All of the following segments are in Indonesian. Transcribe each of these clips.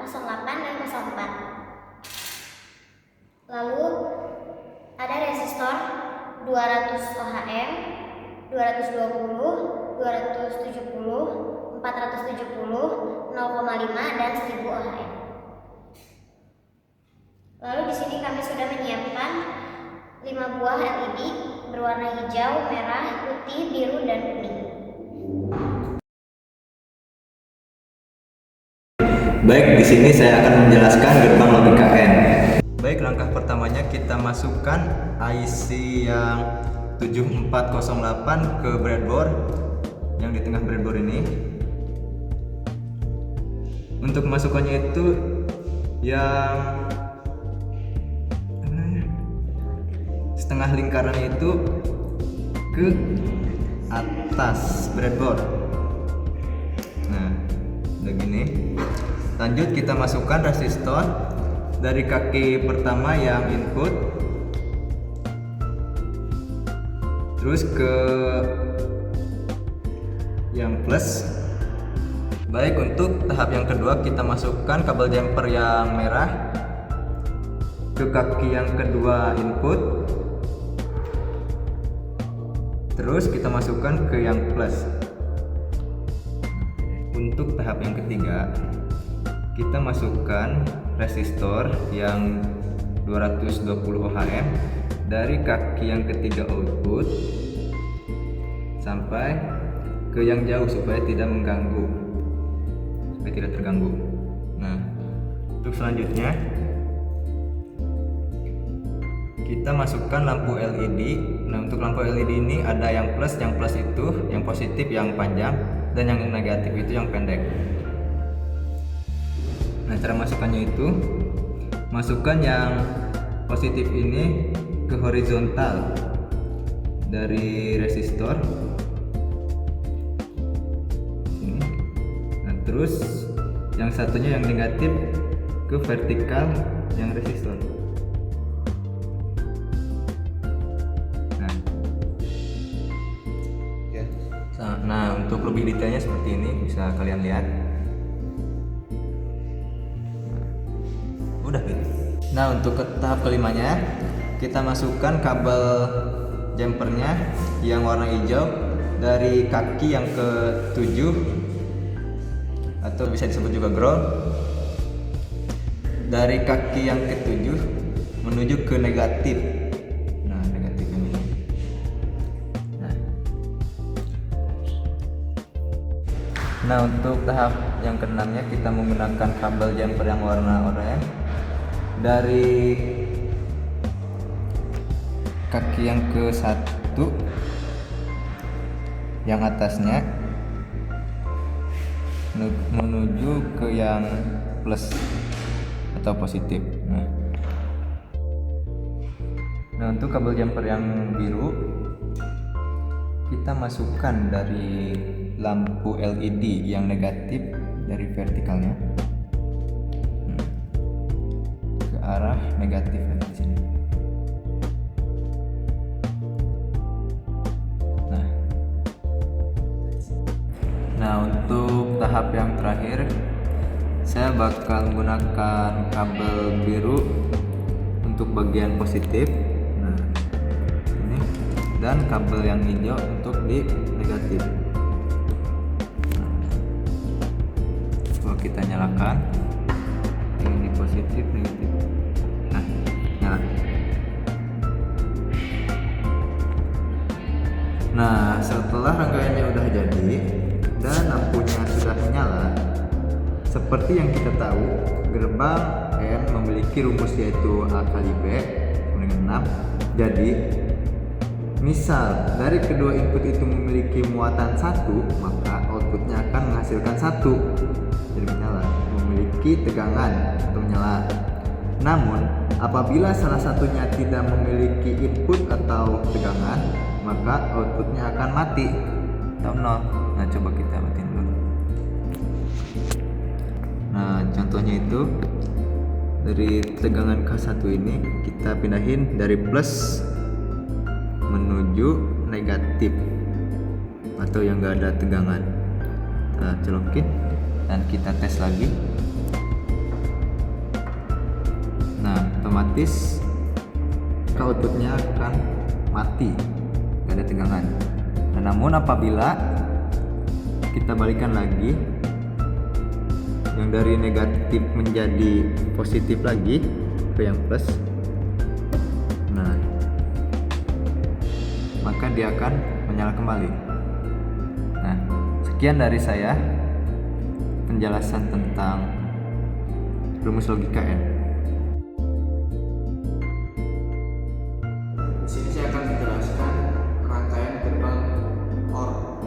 08 dan 04. Lalu ada resistor 200 ohm, 220, 270, 470, 0,5 dan 1000 ohm. Lalu di sini kami sudah menyiapkan 5 buah LED berwarna hijau, merah, putih, biru, dan kuning. Baik, di sini saya akan menjelaskan gerbang logika N. Baik, langkah pertamanya kita masukkan IC yang 7408 ke breadboard yang di tengah breadboard ini. Untuk masukkannya itu yang setengah lingkaran itu ke atas breadboard. Nah, begini. Lanjut kita masukkan resistor dari kaki pertama yang input, terus ke yang plus. Baik, untuk tahap yang kedua kita masukkan kabel jumper yang merah ke kaki yang kedua input, terus kita masukkan ke yang plus. Untuk tahap yang ketiga kita masukkan resistor yang 220 ohm dari kaki yang ketiga output sampai ke yang jauh supaya tidak mengganggu, supaya tidak terganggu. Nah, untuk selanjutnya kita masukkan lampu LED. Nah, untuk lampu LED ini ada yang plus itu yang positif yang panjang, dan yang negatif itu yang pendek. Nah, cara masukkannya itu masukkan yang positif ini ke horizontal dari resistor ini. Nah, terus yang satunya yang negatif ke vertikal yang resistor. Nah, untuk lebih detailnya seperti ini bisa kalian lihat. Udah gitu. Nah, untuk ke tahap kelimanya kita masukkan kabel jumpernya yang warna hijau dari kaki yang ke-7 atau bisa disebut juga ground, dari kaki yang ke-7 menuju ke negatif. Nah, negatif ini. Nah, untuk tahap yang keenamnya kita menggunakan kabel jumper yang warna oranye dari kaki yang ke-1 yang atasnya menuju ke yang plus atau positif. Nah, untuk kabel jumper yang biru kita masukkan dari lampu LED yang negatif dari vertikalnya ke arah negatif di sini. Nah, untuk tahap yang terakhir saya bakal menggunakan kabel biru untuk bagian positif. Nah, ini, dan kabel yang hijau untuk di negatif. Kita nyalakan ini positif negatif. Nah, nyala. Nah, setelah rangkaiannya udah jadi dan lampunya sudah menyala, seperti yang kita tahu, gerbang N memiliki rumus yaitu A kali B dengan 6. Jadi misal dari kedua input itu memiliki muatan 1, maka outputnya akan menghasilkan 1. Jadi menyala, memiliki tegangan atau menyala. Namun apabila salah satunya tidak memiliki input atau tegangan, maka outputnya akan mati atau 0. Nah, coba kita matiin dulu. Nah, contohnya itu dari tegangan K1 ini kita pindahin dari plus menuju negatif atau yang enggak ada tegangan. Kita colokin dan kita tes lagi. otomatis outputnya akan mati, nggak ada tegangan. Nah, namun apabila kita balikan lagi yang dari negatif menjadi positif lagi ke yang plus, nah maka dia akan menyala kembali. Nah, sekian dari saya penjelasan tentang rumus logika N. Di sini saya akan menjelaskan rangkaian gerbang OR.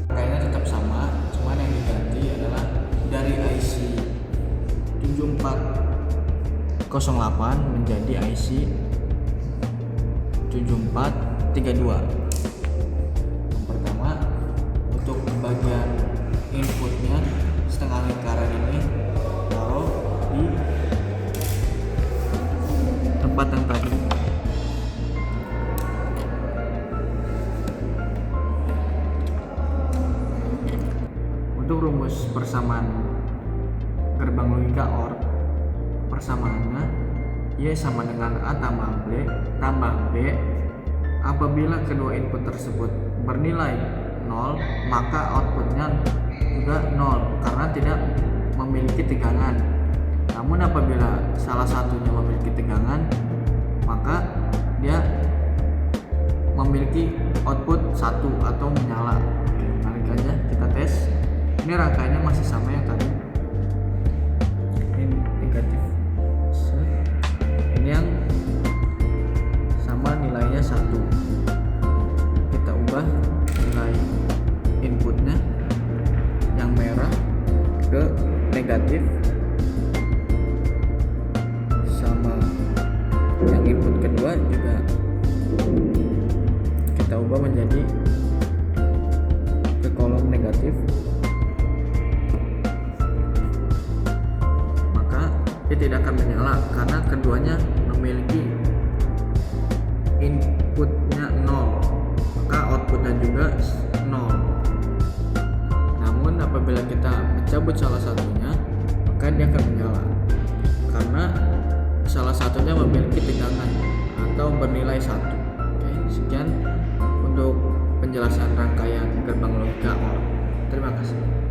Rangkaiannya tetap sama, cuman yang diganti adalah dari IC 7408 menjadi IC 7432. Yang pertama, untuk bagian inputnya setengah lingkaran ini taruh di tempat yang tadi. Untuk rumus persamaan gerbang logika OR, persamaannya Y sama dengan A tambah B. Apabila kedua input tersebut bernilai 0, maka outputnya juga 0 karena tidak memiliki tegangan. Namun apabila salah satunya memiliki tegangan, maka dia memiliki output 1 atau menyala. Oke, balik aja kita tes. Ini rangkaiannya masih sama yang tadi. Ini negatif. Ini yang sama nilainya 1. Kita ubah nilai inputnya yang merah ke negatif, sama yang input kedua juga kita ubah menjadi ke kolom negatif. Maka dia tidak akan menyala karena keduanya memiliki inputnya 0, maka outputnya juga 0. Namun apabila kita mencabut salah satunya, maka dia akan menyala karena salah satunya memiliki tegangan atau bernilai 1. Oke, sekian untuk penjelasan rangkaian gerbang logika OR. Terima kasih.